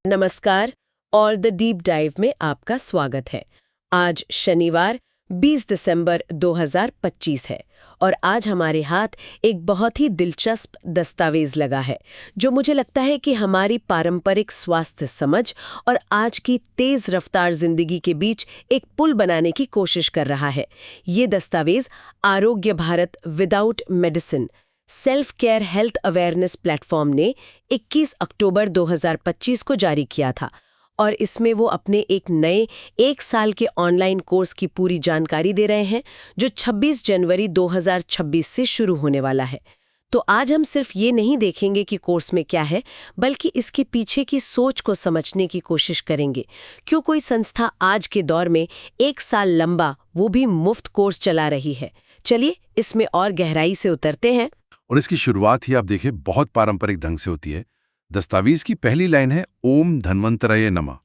नमस्कार और the deep dive में आपका स्वागत है। आज शनिवार 20 दिसंबर 2025 है और आज हमारे हाथ एक बहुत ही दिलचस्प दस्तावेज लगा है जो मुझे लगता है कि हमारी पारंपरिक स्वास्थ्य समझ और आज की तेज रफ्तार जिंदगी के बीच एक पुल बनाने की कोशिश कर रहा है। ये दस्तावेज आरोग्य Bharat without medicine self care health awareness platform ने 21 अक्टूबर 2025 को जारी किया था और इसमें वो अपने एक नए 1 साल के ऑनलाइन कोर्स की पूरी जानकारी दे रहे हैं जो 26 जनवरी 2026 से शुरू होने वाला है। तो आज हम सिर्फ ये नहीं देखेंगे कि कोर्स में क्या है, बल्कि इसके पीछे की सोच को समझने की कोशिश करेंगे। क्यों कोई संस्था आज के दौर में 1 साल लंबा, वो भी मुफ्त कोर्स चला रही है। चलिए इसमें और गहराई से उतरते हैं। और इसकी शुरुआत ही आप देखिए बहुत पारंपरिक ढंग से होती है। दस्तावेज की पहली लाइन है ओम धन्वंतरये नमः।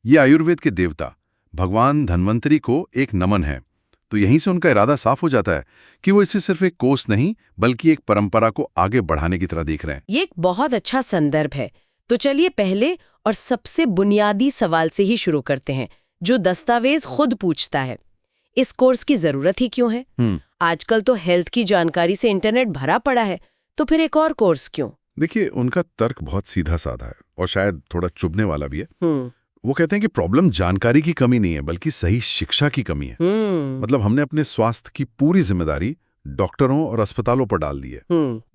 ये आयुर्वेद के देवता भगवान धन्वंतरी को एक नमन है। तो यहीं से उनका इरादा साफ हो जाता है कि वो इसे सिर्फ एक कोर्स नहीं बल्कि एक परंपरा को आगे बढ़ाने की तरह देख रहे हैं। ये एक बहुत अच्छा संदर्भ है। तो चलिए पहले और सबसे बुनियादी सवाल से ही शुरू करते हैं जो दस्तावेज खुद पूछता है, इस कोर्स की जरूरत ही क्यों है? आजकल तो हेल्थ की जानकारी से इंटरनेट भरा पड़ा है, तो फिर एक और कोर्स क्यों? देखिए, उनका तर्क बहुत सीधा साधा है और शायद थोड़ा चुभने वाला भी है। वो कहते हैं कि प्रॉब्लम जानकारी की कमी नहीं है बल्कि सही शिक्षा की कमी है। मतलब हमने अपने स्वास्थ्य की पूरी जिम्मेदारी डॉक्टरों और अस्पतालों पर डाल दी है,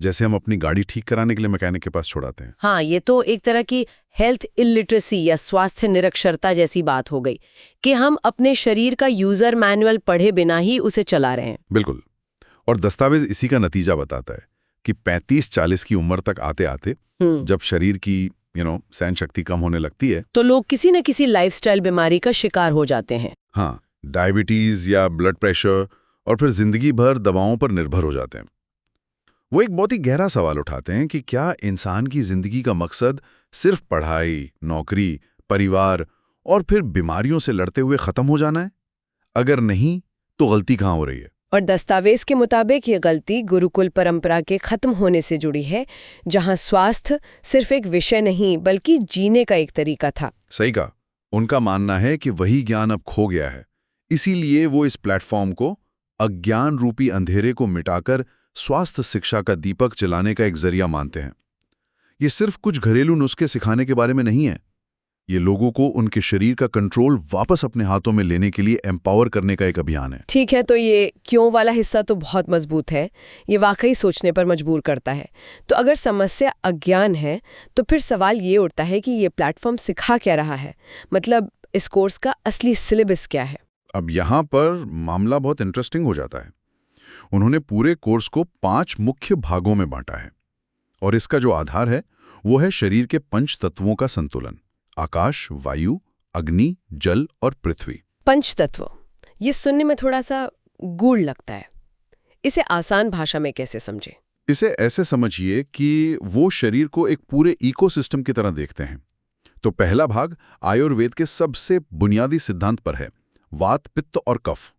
जैसे हम अपनी गाड़ी ठीक कराने के लिए मैकेनिक के पास छोड़ाते हैं। हाँ, ये तो एक तरह की हेल्थ इलिटरेसी या स्वास्थ्य निरक्षरता जैसी बात हो गई कि हम अपने शरीर का यूजर मैनुअल पढ़े बिना ही उसे चला रहे हैं। बिल्कुल। और दस्तावेज इसी का नतीजा बताता है कि 35-40 की उम्र तक आते आते जब शरीर की सहन शक्ति कम होने लगती है तो लोग किसी न किसी लाइफस्टाइल बीमारी का शिकार हो जाते हैं। हाँ, डायबिटीज या ब्लड प्रेशर, और फिर जिंदगी भर दवाओं पर निर्भर हो जाते हैं। वो एक बहुत ही गहरा सवाल उठाते हैं कि क्या इंसान की जिंदगी का मकसद सिर्फ पढ़ाई, नौकरी, परिवार और फिर बीमारियों से लड़ते हुए खत्म हो जाना है? अगर नहीं तो गलती कहाँ हो रही है? और दस्तावेज के मुताबिक ये गलती गुरुकुल परंपरा के खत्म होने से जुड़ी है, जहां स्वास्थ्य सिर्फ एक विषय नहीं बल्कि जीने का एक तरीका था। सही कहा। उनका मानना है कि वही ज्ञान अब खो गया है, इसीलिए वो इस प्लेटफॉर्म को अज्ञान रूपी अंधेरे को मिटाकर स्वास्थ्य शिक्षा का दीपक जलाने का एक जरिया मानते हैं। ये सिर्फ कुछ घरेलू नुस्खे सिखाने के बारे में नहीं है, ये लोगों को उनके शरीर का कंट्रोल वापस अपने हाथों में लेने के लिए एम्पावर करने का एक अभियान है। ठीक है, तो ये क्यों वाला हिस्सा तो बहुत मजबूत है, ये वाकई सोचने पर मजबूर करता है। तो अगर समस्या अज्ञान है तो फिर सवाल ये उठता है कि ये प्लेटफॉर्म सिखा क्या रहा है, मतलब इस कोर्स का असली सिलेबस क्या है? अब यहाँ पर मामला बहुत इंटरेस्टिंग हो जाता है। उन्होंने पूरे कोर्स को 5 मुख्य भागों में बांटा है और इसका जो आधार है वो है शरीर के 5 तत्वों का संतुलन: आकाश, वायु, अग्नि, जल और पृथ्वी। 5 तत्व, ये सुनने में थोड़ा सा गूढ़ लगता है। इसे आसान भाषा में कैसे समझे? इसे ऐसे समझिए कि वो शरीर को एक पूरे इकोसिस्टम की तरह देखते हैं। तो पहला भाग आयुर्वेद के सबसे बुनियादी सिद्धांत पर है, वात, पित्त और कफ।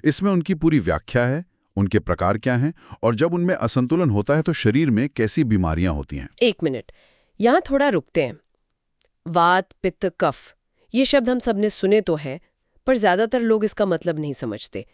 इसमें उनकी पूरी व्याख्या है, उनके प्रकार क्या हैं और जब उनमें असंतुलन होता है तो शरीर में कैसी बीमारियां होती हैं। 1 मिनट, यहाँ थोड़ा रुकते हैं। वात, पित्त, कफ, ये शब्द हम सबने सुने तो हैं, पर ज्यादातर लोग इसका मतलब नहीं समझते।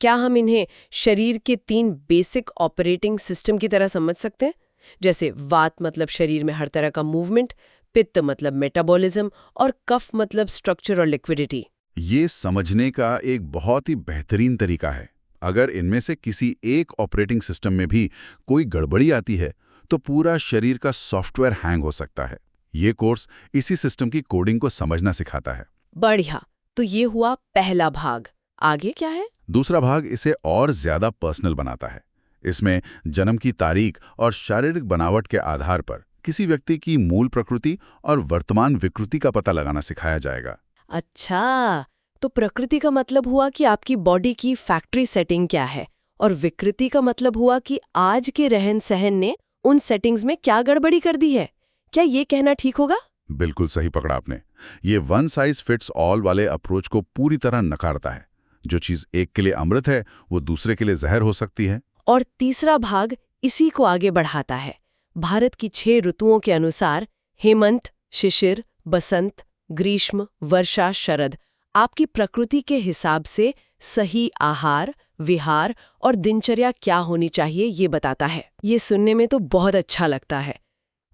क्या हम इन्हें शरीर के 3 बेसिक ऑपरेटिंग सिस्टम की तरह समझ सकते हैं? जैसे वात मतलब शरीर में हर तरह का मूवमेंट, पित्त मतलब मेटाबॉलिज्म और कफ मतलब स्ट्रक्चर और लिक्विडिटी। ये समझने का एक बहुत ही बेहतरीन तरीका है। अगर इनमें से किसी एक ऑपरेटिंग सिस्टम में भी कोई गड़बड़ी आती है तो पूरा शरीर का सॉफ्टवेयर हैंग हो सकता है। ये कोर्स इसी सिस्टम की कोडिंग को समझना सिखाता है। बढ़िया, तो ये हुआ पहला भाग। आगे क्या है? दूसरा भाग इसे और ज्यादा पर्सनल बनाता है। इसमें जन्म की तारीख और शारीरिक बनावट के आधार पर किसी व्यक्ति की मूल प्रकृति और वर्तमान विकृति का पता लगाना सिखाया जाएगा। अच्छा, तो प्रकृति का मतलब हुआ कि आपकी बॉडी की फैक्ट्री सेटिंग क्या है, और विकृति का मतलब हुआ कि आज के रहन सहन ने उन सेटिंग्स में क्या गड़बड़ी कर दी है। क्या ये कहना ठीक होगा? बिल्कुल सही पकड़ा आपने। ये वन साइज फिट्स ऑल वाले अप्रोच को पूरी तरह नकारता है। जो चीज एक के लिए अमृत है वो दूसरे के लिए जहर हो सकती है। और तीसरा भाग इसी को आगे बढ़ाता है। भारत की 6 ऋतुओं के अनुसार हेमंत, शिशिर, बसंत, ग्रीष्म, वर्षा, शरद आपकी प्रकृति के हिसाब से सही आहार, विहार और दिनचर्या क्या होनी चाहिए ये बताता है। ये सुनने में तो बहुत अच्छा लगता है,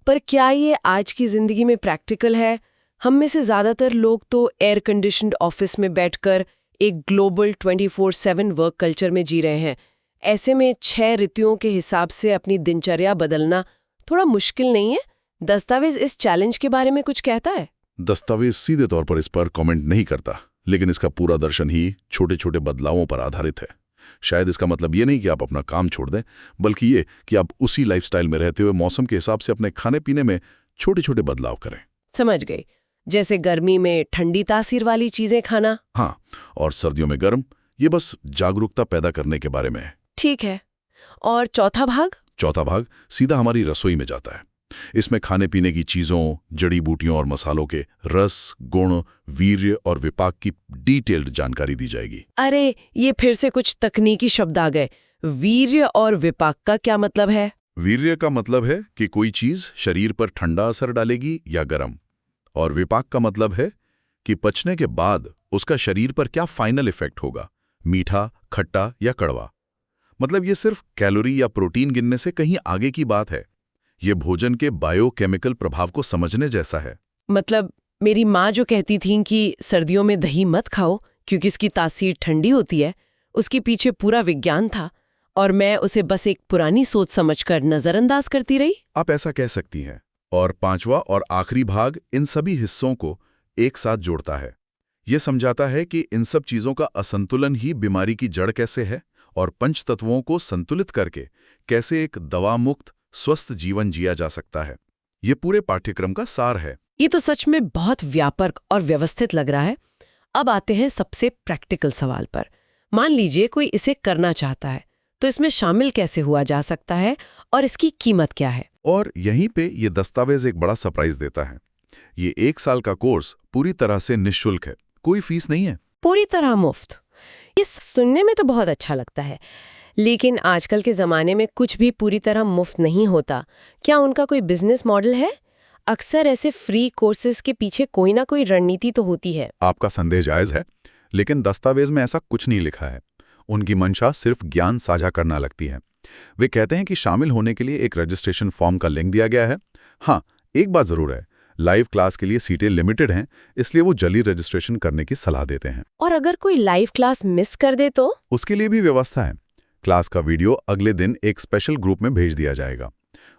पर क्या ये आज की जिंदगी में प्रैक्टिकल है? हम में से ज्यादातर लोग तो एयर कंडीशन्ड ऑफिस में बैठकर एक ग्लोबल 24/7 वर्क कल्चर में जी रहे हैं। ऐसे में 6 ऋतुओं के हिसाब से अपनी दिनचर्या बदलना थोड़ा मुश्किल नहीं है? दस्तावेज इस चैलेंज के बारे में कुछ कहता है? दस्तावेज सीधे तौर पर इस पर कमेंट नहीं करता, लेकिन इसका पूरा दर्शन ही छोटे छोटे बदलावों पर आधारित है। शायद इसका मतलब ये नहीं कि आप अपना काम छोड़ दें, बल्कि ये कि आप उसी लाइफस्टाइल में रहते हुए मौसम के हिसाब से अपने खाने पीने में छोटे छोटे बदलाव करें। समझ गई। जैसे गर्मी में ठंडी तासीर वाली चीजें खाना। हाँ, और सर्दियों में गर्म। ये बस जागरूकता पैदा करने के बारे में है। ठीक है। और चौथा भाग? चौथा भाग सीधा हमारी रसोई में जाता है। इसमें खाने पीने की चीजों, जड़ी बूटियों और मसालों के रस, गुण, वीर्य और विपाक की डिटेल्ड जानकारी दी जाएगी। अरे, ये फिर से कुछ तकनीकी शब्द आ गए। वीर्य और विपाक का क्या मतलब है? वीर्य का मतलब है कि कोई चीज शरीर पर ठंडा असर डालेगी या गर्म, और विपाक का मतलब है कि पचने के बाद उसका शरीर पर क्या फाइनल इफेक्ट होगा, मीठा, खट्टा या कड़वा। मतलब ये सिर्फ कैलोरी या प्रोटीन गिनने से कहीं आगे की बात है। ये भोजन के बायोकेमिकल प्रभाव को समझने जैसा है। मतलब मेरी माँ जो कहती थीं कि सर्दियों में दही मत खाओ क्योंकि इसकी तासीर ठंडी होती है, उसके पीछे पूरा विज्ञान था और मैं उसे बस एक पुरानी सोच समझकर नजरअंदाज करती रही। आप ऐसा कह सकती हैं। और पांचवा और आखिरी भाग इन सभी हिस्सों को एक साथ जोड़ता है। ये समझाता है कि इन सब चीजों का असंतुलन ही बीमारी की जड़ कैसे है, और पंच तत्वों को संतुलित करके कैसे एक दवा मुक्त स्वस्थ जीवन जिया जा सकता है। ये पूरे पाठ्यक्रम का सार है। ये तो सच में बहुत व्यापक और व्यवस्थित लग रहा है। अब आते हैं सबसे प्रैक्टिकल सवाल पर। मान लीजिए कोई इसे करना चाहता है, तो इसमें शामिल कैसे हुआ जा सकता है और इसकी कीमत क्या है? और यहीं पे ये दस्तावेज एक बड़ा सरप्राइज देता है। ये 1 साल का कोर्स पूरी तरह से निःशुल्क है, कोई फीस नहीं है। पूरी तरह मुफ्त। ये सुनने में तो बहुत अच्छा लगता है, लेकिन आजकल के ज़माने में कुछ भी पूरी तरह मुफ्त नहीं होता। क्या उनका कोई बिजनेस मॉडल है? अक्सर ऐसे फ्री कोर्सेज के पीछे कोई ना कोई रणनीति तो होती है। आपका संदेह जायज़ है, लेकिन दस्तावेज में ऐसा कुछ नहीं लिखा है। उनकी मंशा सिर्फ ज्ञान साझा करना लगती है। वे कहते हैं कि शामिल होने के लिए एक रजिस्ट्रेशन फॉर्म का लिंक दिया गया है। हाँ, एक बात जरूर है, लाइव क्लास के लिए सीटें लिमिटेड हैं, इसलिए वो जल्दी रजिस्ट्रेशन करने की सलाह देते हैं। और अगर कोई लाइव क्लास मिस कर दे तो? उसके लिए भी व्यवस्था है। क्लास का वीडियो अगले दिन एक स्पेशल ग्रुप में भेज दिया जाएगा।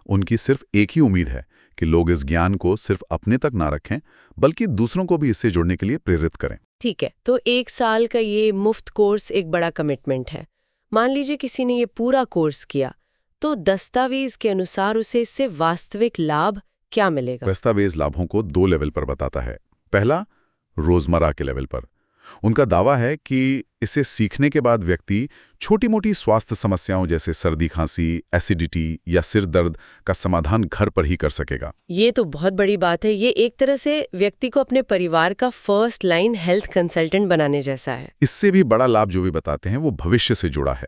उनकी सिर्फ एक ही उम्मीद है कि लोग इस ज्ञान को सिर्फ अपने तक ना रखें, बल्कि दूसरों को भी इससे जुड़ने के लिए प्रेरित करें। ठीक है, तो 1 साल का ये मुफ्त कोर्स एक बड़ा कमिटमेंट है। मान लीजिए किसी ने ये पूरा कोर्स किया, तो दस्तावेज के अनुसार उसे इससे वास्तविक लाभ क्या मिलेगा? दस्तावेज लाभों को 2 लेवल पर बताता है। पहला, रोजमर्रा के लेवल पर। उनका दावा है कि इसे सीखने के बाद व्यक्ति छोटी मोटी स्वास्थ्य समस्याओं जैसे सर्दी खांसी, एसिडिटी या सिर दर्द का समाधान घर पर ही कर सकेगा। ये तो बहुत बड़ी बात है। ये एक तरह से व्यक्ति को अपने परिवार का फर्स्ट लाइन हेल्थ कंसल्टेंट बनाने जैसा है। इससे भी बड़ा लाभ जो भी बताते हैं वो भविष्य से जुड़ा है।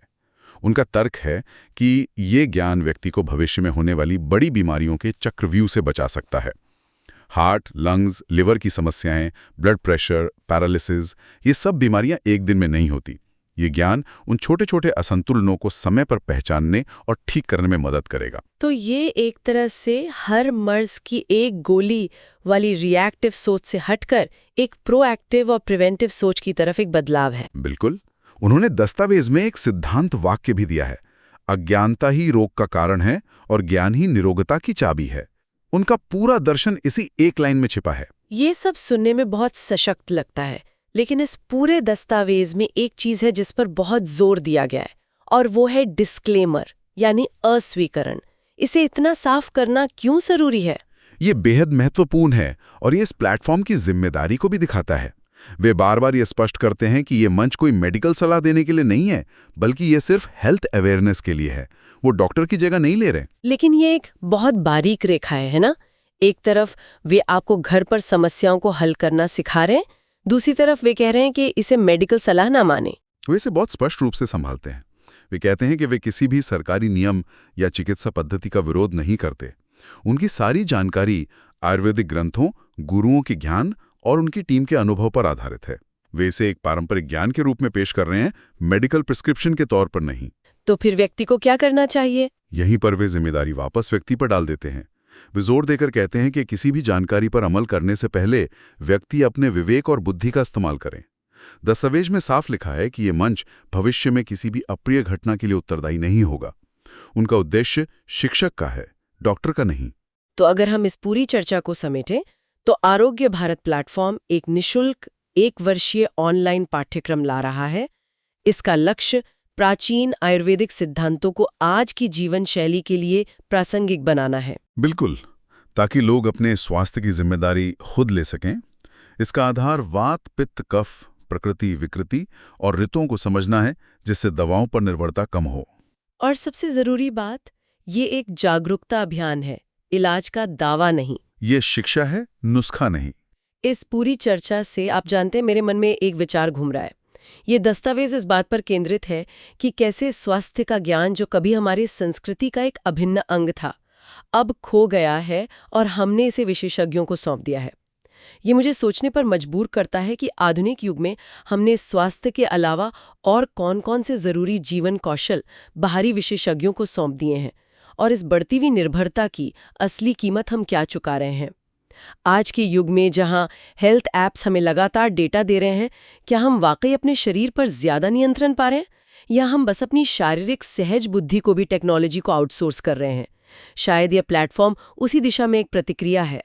उनका तर्क है कि ये ज्ञान व्यक्ति को भविष्य में होने वाली बड़ी बीमारियों के चक्रव्यूह से बचा सकता है। हार्ट, लंग्स, लिवर की समस्याएं, ब्लड प्रेशर, पैरालिसिस, ये सब बीमारियां एक दिन में नहीं होती। ये ज्ञान उन छोटे छोटे असंतुलनों को समय पर पहचानने और ठीक करने में मदद करेगा। तो ये एक तरह से हर मर्ज की एक गोली वाली रिएक्टिव सोच से हटकर एक प्रोएक्टिव और प्रिवेंटिव सोच की तरफ एक बदलाव है। बिल्कुल। उन्होंने दस्तावेज में एक सिद्धांत वाक्य भी दिया है, अज्ञानता ही रोग का कारण है और ज्ञान ही निरोगता की चाबी है। उनका पूरा दर्शन इसी एक लाइन में छिपा है। ये सब सुनने में बहुत सशक्त लगता है, लेकिन इस पूरे दस्तावेज में एक चीज है जिस पर बहुत जोर दिया गया है, और वो है डिस्क्लेमर, यानी अस्वीकरण। इसे इतना साफ करना क्यों जरूरी है? ये बेहद महत्वपूर्ण है और ये इस प्लेटफॉर्म की जिम्मेदारी को भी दिखाता है। वे बार बार ये स्पष्ट करते हैं कि ये मंच कोई मेडिकल सलाह देने के लिए नहीं है, बल्कि ये सिर्फ हेल्थ अवेयरनेस के लिए है। वो डॉक्टर की जगह नहीं ले रहे। लेकिन ये एक बहुत बारीक रेखा है ना? एक तरफ वे आपको घर पर समस्याओं को हल करना सिखा रहे हैं, दूसरी तरफ वे कह रहे हैं कि इसे मेडिकल सलाह ना माने। वे इसे बहुत स्पष्ट रूप से संभालते हैं। वे कहते हैं कि वे किसी भी सरकारी नियम या चिकित्सा पद्धति का विरोध नहीं करते। उनकी सारी जानकारी आयुर्वेदिक ग्रंथों गुरुओं के ज्ञान और उनकी टीम के अनुभव पर आधारित है। वे इसे एक पारंपरिक ज्ञान के रूप में पेश कर रहे हैं, मेडिकल प्रिस्क्रिप्शन के तौर पर नहीं। तो फिर व्यक्ति को क्या करना चाहिए? यहीं पर वे जिम्मेदारी वापस व्यक्ति पर डाल देते हैं। वे जोर देकर कहते हैं कि किसी भी जानकारी पर अमल करने से पहले व्यक्ति अपने विवेक और बुद्धि का इस्तेमाल करें। दस्तावेज में साफ लिखा है कि ये मंच भविष्य में किसी भी अप्रिय घटना के लिए उत्तरदायी नहीं होगा। उनका उद्देश्य शिक्षक का है, डॉक्टर का नहीं। तो अगर हम इस पूरी चर्चा को समेटें तो आरोग्य भारत प्लेटफॉर्म एक निशुल्क 1 वर्षीय ऑनलाइन पाठ्यक्रम ला रहा है। इसका लक्ष्य प्राचीन आयुर्वेदिक सिद्धांतों को आज की जीवन शैली के लिए प्रासंगिक बनाना है। बिल्कुल, ताकि लोग अपने स्वास्थ्य की जिम्मेदारी खुद ले सकें। इसका आधार वात, पित्त, कफ, प्रकृति, विकृति और ऋतुओं को समझना है, जिससे दवाओं पर निर्भरता कम हो। और सबसे जरूरी बात, ये एक जागरूकता अभियान है, इलाज का दावा नहीं। ये शिक्षा है, नुस्खा नहीं। इस पूरी चर्चा से आप जानते हैं, मेरे मन में एक विचार घूम रहा है। ये दस्तावेज इस बात पर केंद्रित है कि कैसे स्वास्थ्य का ज्ञान, जो कभी हमारी संस्कृति का एक अभिन्न अंग था, अब खो गया है और हमने इसे विशेषज्ञों को सौंप दिया है। ये मुझे सोचने पर मजबूर करता है कि आधुनिक युग में हमने स्वास्थ्य के अलावा और कौन-कौन से जरूरी जीवन कौशल बाहरी विशेषज्ञों को सौंप दिए हैं, और इस बढ़ती हुई निर्भरता की असली कीमत हम क्या चुका रहे हैं। आज के युग में जहां हेल्थ ऐप्स हमें लगातार डेटा दे रहे हैं, क्या हम वाकई अपने शरीर पर ज्यादा नियंत्रण पा रहे हैं, या हम बस अपनी शारीरिक सहज बुद्धि को भी टेक्नोलॉजी को आउटसोर्स कर रहे हैं? शायद यह प्लेटफॉर्म उसी दिशा में एक प्रतिक्रिया है।